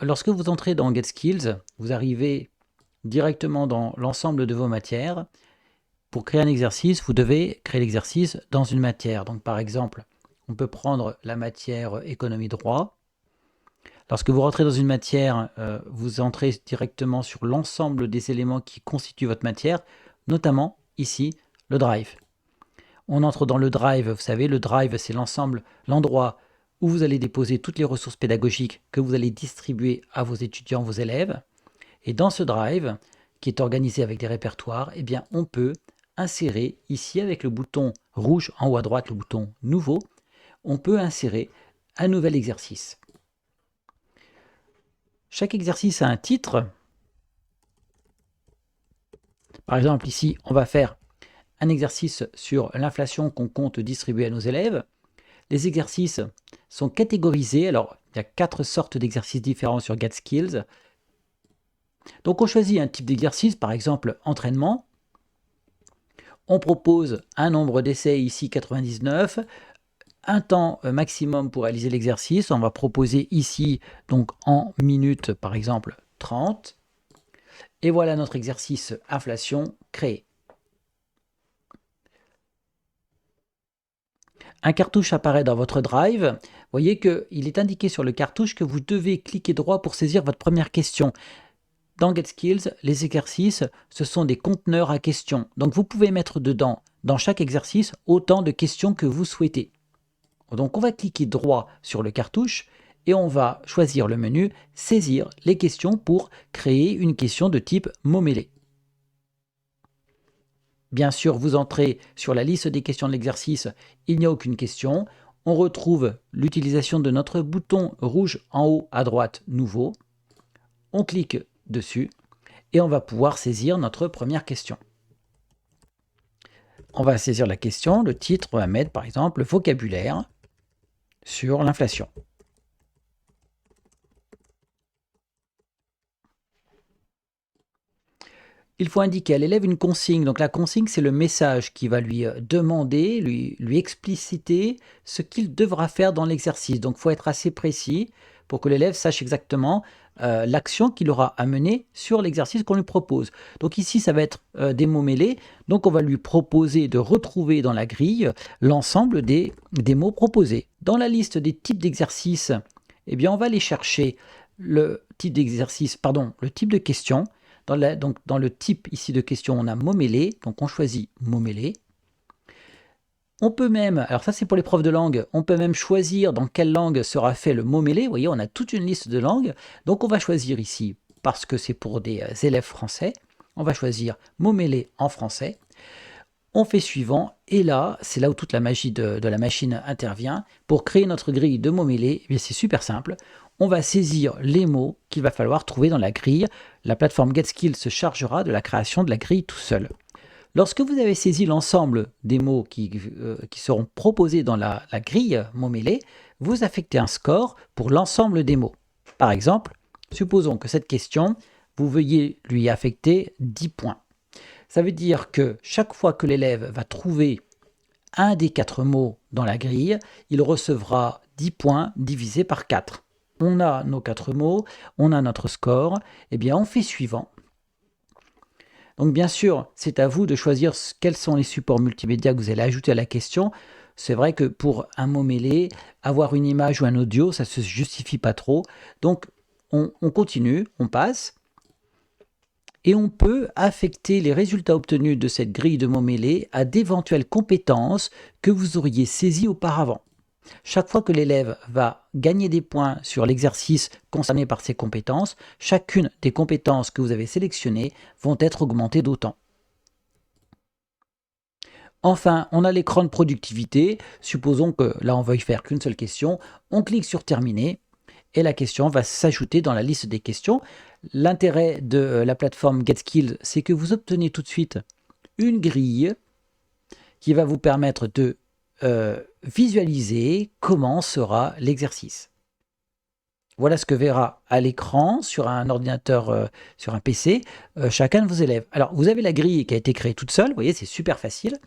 lorsque vous entrez dans Get Skills, vous arrivez directement dans l'ensemble de vos matières. Pour créer un exercice, vous devez créer l'exercice dans une matière. Donc par exemple, on peut prendre la matière économie droit. Lorsque vous rentrez dans une matière, vous entrez directement sur l'ensemble des éléments qui constituent votre matière, notamment ici, le drive. On entre dans le drive, vous savez, le drive c'est l'ensemble, l'endroit où vous allez déposer toutes les ressources pédagogiques que vous allez distribuer à vos étudiants, vos élèves. Et dans ce drive, qui est organisé avec des répertoires, eh bien, on peut insérer ici avec le bouton rouge en haut à droite, le bouton nouveau, on peut insérer un nouvel exercice. Chaque exercice a un titre. Par exemple, ici, on va faire un exercice sur l'inflation qu'on compte distribuer à nos élèves. Les exercices sont catégorisés. Alors, il y a 4 sortes d'exercices différents sur Get Skills. Donc, on choisit un type d'exercice, par exemple, entraînement. On propose un nombre d'essais, ici 99, un temps maximum pour réaliser l'exercice. On va proposer ici, donc en minutes, par exemple, 30. Et voilà notre exercice inflation créé. Un cartouche apparaît dans votre drive. Vous voyez qu'il est indiqué sur le cartouche que vous devez cliquer droit pour saisir votre première question. Dans Get Skills, les exercices, ce sont des conteneurs à questions. Donc vous pouvez mettre dedans, dans chaque exercice, autant de questions que vous souhaitez. Donc on va cliquer droit sur le cartouche et on va choisir le menu « Saisir les questions » pour créer une question de type mot-mêlé. Bien sûr, vous entrez sur la liste des questions de l'exercice, il n'y a aucune question. On retrouve l'utilisation de notre bouton rouge en haut à droite « Nouveau ». On clique dessus et on va pouvoir saisir notre première question. On va saisir la question, le titre, on va mettre par exemple « Vocabulaire » sur l'inflation. Il faut indiquer à l'élève une consigne. Donc la consigne, c'est le message qui va lui demander, lui expliciter ce qu'il devra faire dans l'exercice. Donc il faut être assez précis pour que l'élève sache exactement l'action qu'il aura à mener sur l'exercice qu'on lui propose. Donc ici, ça va être des mots mêlés. Donc on va lui proposer de retrouver dans la grille l'ensemble des mots proposés. Dans la liste des types d'exercices, eh bien, on va aller chercher le type d'exercice, pardon, le type de question. Donc dans le type ici de question, on a mot mêlé, donc on choisit mot mêlé. On peut même, alors ça c'est pour les profs de langue, on peut même choisir dans quelle langue sera fait le mot mêlé. Vous voyez, on a toute une liste de langues. Donc on va choisir ici, parce que c'est pour des élèves français, on va choisir mot mêlé en français. On fait suivant, et là, c'est là où toute la magie de la machine intervient. Pour créer notre grille de mots mêlés, eh c'est super simple. On va saisir les mots qu'il va falloir trouver dans la grille. La plateforme GetSkills se chargera de la création de la grille tout seul. Lorsque vous avez saisi l'ensemble des mots qui seront proposés dans la grille mots mêlés, vous affectez un score pour l'ensemble des mots. Par exemple, supposons que cette question, vous veuillez lui affecter 10 points. Ça veut dire que chaque fois que l'élève va trouver un des 4 mots dans la grille, il recevra 10 points divisé par 4. On a nos 4 mots, on a notre score, et bien on fait suivant. Donc bien sûr, c'est à vous de choisir quels sont les supports multimédia que vous allez ajouter à la question. C'est vrai que pour un mot mêlé, avoir une image ou un audio, ça ne se justifie pas trop. Donc on continue, on passe. Et on peut affecter les résultats obtenus de cette grille de mots mêlés à d'éventuelles compétences que vous auriez saisies auparavant. Chaque fois que l'élève va gagner des points sur l'exercice concerné par ses compétences, chacune des compétences que vous avez sélectionnées vont être augmentées d'autant. Enfin, on a l'écran de productivité. Supposons que là, on veuille faire qu'une seule question. On clique sur Terminer et la question va s'ajouter dans la liste des questions. L'intérêt de la plateforme GetSkills, c'est que vous obtenez tout de suite une grille qui va vous permettre de visualiser comment sera l'exercice. Voilà ce que verra à l'écran sur un ordinateur, sur un PC, chacun de vos élèves. Alors, vous avez la grille qui a été créée toute seule, vous voyez, c'est super facile.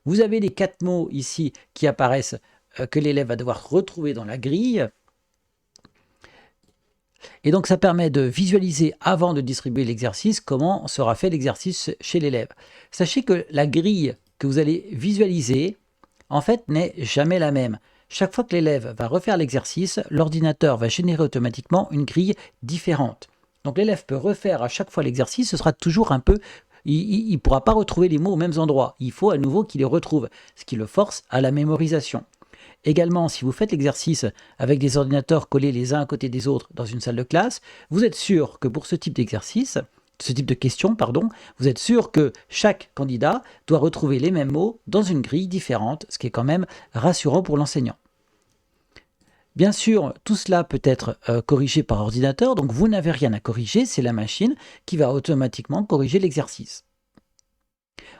Vous avez les 4 mots ici qui apparaissent que l'élève va devoir retrouver dans la grille. Et donc ça permet de visualiser avant de distribuer l'exercice comment sera fait l'exercice chez l'élève. Sachez que la grille que vous allez visualiser, en fait, n'est jamais la même. Chaque fois que l'élève va refaire l'exercice, l'ordinateur va générer automatiquement une grille différente. Donc l'élève peut refaire à chaque fois l'exercice, ce sera toujours un peu... Il ne pourra pas retrouver les mots aux mêmes endroits. Il faut à nouveau qu'il les retrouve, ce qui le force à la mémorisation. Également, si vous faites l'exercice avec des ordinateurs collés les uns à côté des autres dans une salle de classe, vous êtes sûr que pour ce type d'exercice, ce type de question, pardon, vous êtes sûr que chaque candidat doit retrouver les mêmes mots dans une grille différente, ce qui est quand même rassurant pour l'enseignant. Bien sûr, tout cela peut être corrigé par ordinateur, donc vous n'avez rien à corriger, c'est la machine qui va automatiquement corriger l'exercice.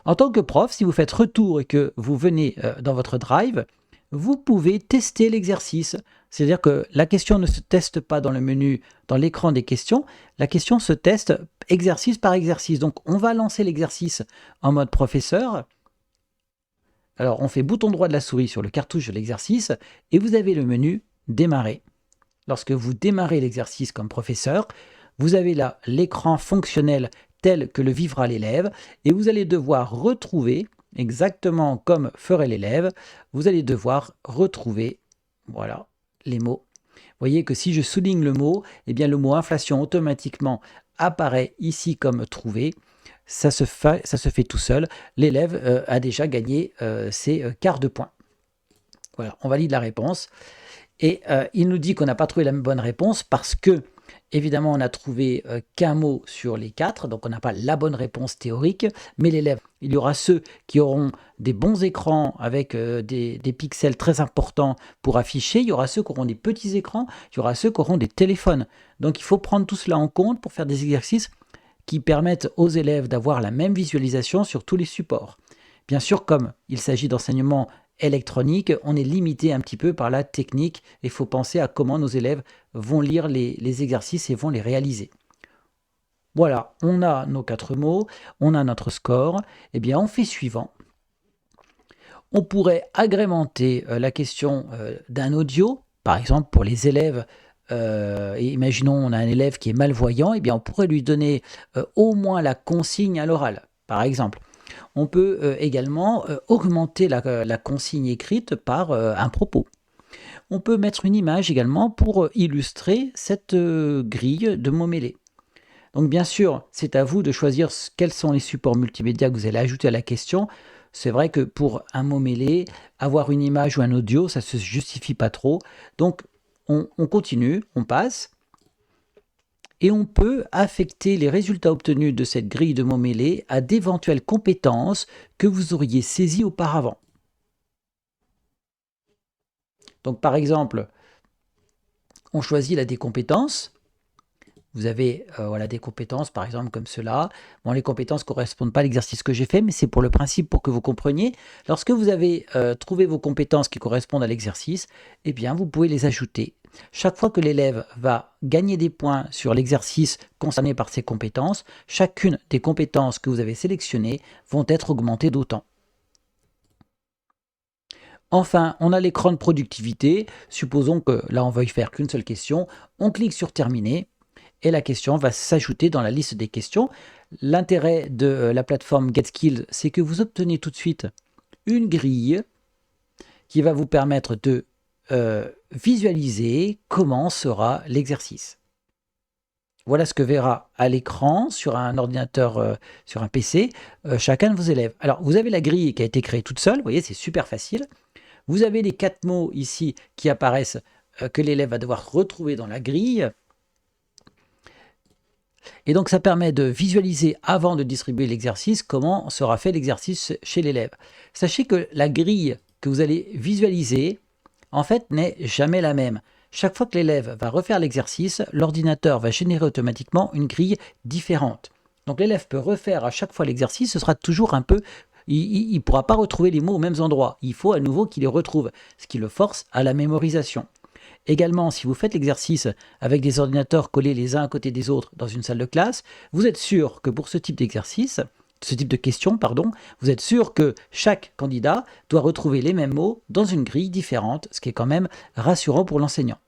En tant que prof, si vous faites retour et que vous venez dans votre Drive, vous pouvez tester l'exercice. C'est-à-dire que la question ne se teste pas dans le menu, dans l'écran des questions, la question se teste exercice par exercice. Donc on va lancer l'exercice en mode professeur. Alors on fait bouton droit de la souris sur le cartouche de l'exercice et vous avez le menu démarrer. Lorsque vous démarrez l'exercice comme professeur, vous avez là l'écran fonctionnel tel que le vivra l'élève et vous allez devoir retrouver, exactement comme ferait l'élève, vous allez devoir retrouver, voilà, les mots. Vous voyez que si je souligne le mot, eh bien le mot inflation automatiquement apparaît ici comme trouvé. Ça se fait tout seul. L'élève a déjà gagné ses quarts de point. Voilà, on valide la réponse. Et il nous dit qu'on n'a pas trouvé la bonne réponse parce que, évidemment, on n'a trouvé qu'un mot sur les 4, donc on n'a pas la bonne réponse théorique, mais l'élève, il y aura ceux qui auront des bons écrans avec des pixels très importants pour afficher, il y aura ceux qui auront des petits écrans, il y aura ceux qui auront des téléphones. Donc il faut prendre tout cela en compte pour faire des exercices qui permettent aux élèves d'avoir la même visualisation sur tous les supports. Bien sûr, comme il s'agit d'enseignement électronique, on est limité un petit peu par la technique et il faut penser à comment nos élèves vont lire les exercices et vont les réaliser. Voilà, on a nos 4 mots, on a notre score, et bien on fait suivant. On pourrait agrémenter la question d'un audio, par exemple pour les élèves. Imaginons on a un élève qui est malvoyant, et bien on pourrait lui donner au moins la consigne à l'oral, par exemple. On peut également augmenter la consigne écrite par un propos. On peut mettre une image également pour illustrer cette grille de mots mêlés. Donc bien sûr, c'est à vous de choisir quels sont les supports multimédia que vous allez ajouter à la question. C'est vrai que pour un mot mêlé, avoir une image ou un audio, ça ne se justifie pas trop. Donc on continue, on passe. Et on peut affecter les résultats obtenus de cette grille de mots mêlés à d'éventuelles compétences que vous auriez saisies auparavant. Donc par exemple, on choisit là des compétences. Vous avez voilà, des compétences, par exemple, comme cela. Bon, les compétences ne correspondent pas à l'exercice que j'ai fait, mais c'est pour le principe, pour que vous compreniez. Lorsque vous avez trouvé vos compétences qui correspondent à l'exercice, eh bien, vous pouvez les ajouter. Chaque fois que l'élève va gagner des points sur l'exercice concerné par ses compétences, chacune des compétences que vous avez sélectionnées vont être augmentées d'autant. Enfin, on a l'écran de productivité. Supposons que là, on veuille faire qu'une seule question. On clique sur Terminer. Et la question va s'ajouter dans la liste des questions. L'intérêt de la plateforme GetSkills, c'est que vous obtenez tout de suite une grille qui va vous permettre de visualiser comment sera l'exercice. Voilà ce que verra à l'écran sur un ordinateur, sur un PC, chacun de vos élèves. Alors, vous avez la grille qui a été créée toute seule, vous voyez, c'est super facile. Vous avez les 4 mots ici qui apparaissent que l'élève va devoir retrouver dans la grille. Et donc ça permet de visualiser avant de distribuer l'exercice comment sera fait l'exercice chez l'élève. Sachez que la grille que vous allez visualiser, en fait, n'est jamais la même. Chaque fois que l'élève va refaire l'exercice, l'ordinateur va générer automatiquement une grille différente. Donc l'élève peut refaire à chaque fois l'exercice, ce sera toujours un peu... Il ne pourra pas retrouver les mots aux mêmes endroits. Il faut à nouveau qu'il les retrouve, ce qui le force à la mémorisation. Également, si vous faites l'exercice avec des ordinateurs collés les uns à côté des autres dans une salle de classe, vous êtes sûr que pour ce type d'exercice, ce type de question, pardon, vous êtes sûr que chaque candidat doit retrouver les mêmes mots dans une grille différente, ce qui est quand même rassurant pour l'enseignant.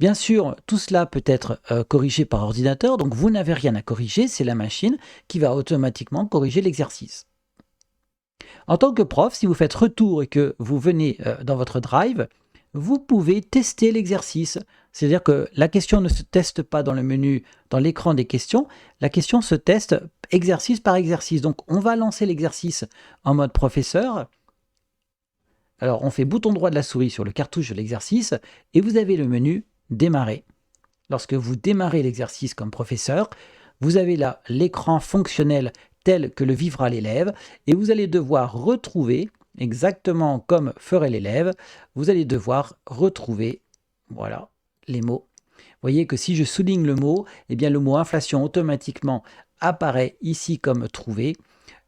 Bien sûr, tout cela peut être corrigé par ordinateur, donc vous n'avez rien à corriger, c'est la machine qui va automatiquement corriger l'exercice. En tant que prof, si vous faites retour et que vous venez dans votre Drive, vous pouvez tester l'exercice. C'est-à-dire que la question ne se teste pas dans le menu, dans l'écran des questions, la question se teste exercice par exercice. Donc on va lancer l'exercice en mode professeur. Alors on fait bouton droit de la souris sur le cartouche de l'exercice et vous avez le menu démarrer. Lorsque vous démarrez l'exercice comme professeur, vous avez là l'écran fonctionnel tel que le vivra l'élève et vous allez devoir retrouver, exactement comme ferait l'élève, vous allez devoir retrouver, voilà, les mots. Vous voyez que si je souligne le mot, eh bien le mot inflation automatiquement apparaît ici comme trouvé.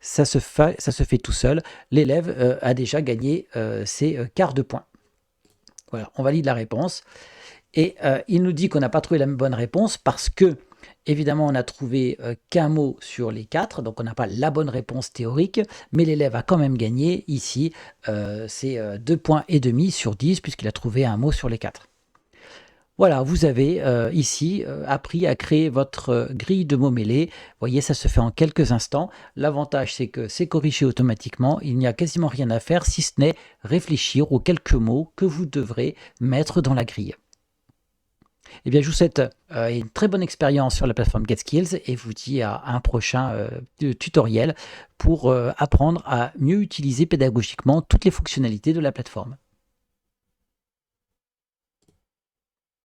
Ça se fait tout seul. L'élève a déjà gagné ses quarts de point. Voilà, on valide la réponse. Et il nous dit qu'on n'a pas trouvé la bonne réponse parce que, évidemment, on n'a trouvé qu'un mot sur les 4, donc on n'a pas la bonne réponse théorique, mais l'élève a quand même gagné ici, c'est 2,5 points sur 10 puisqu'il a trouvé un mot sur les 4. Voilà, vous avez ici appris à créer votre grille de mots mêlés. Vous voyez, ça se fait en quelques instants. L'avantage, c'est que c'est corrigé automatiquement. Il n'y a quasiment rien à faire, si ce n'est réfléchir aux quelques mots que vous devrez mettre dans la grille. Eh bien, je vous souhaite une très bonne expérience sur la plateforme GetSkills et vous dis à un prochain tutoriel pour apprendre à mieux utiliser pédagogiquement toutes les fonctionnalités de la plateforme.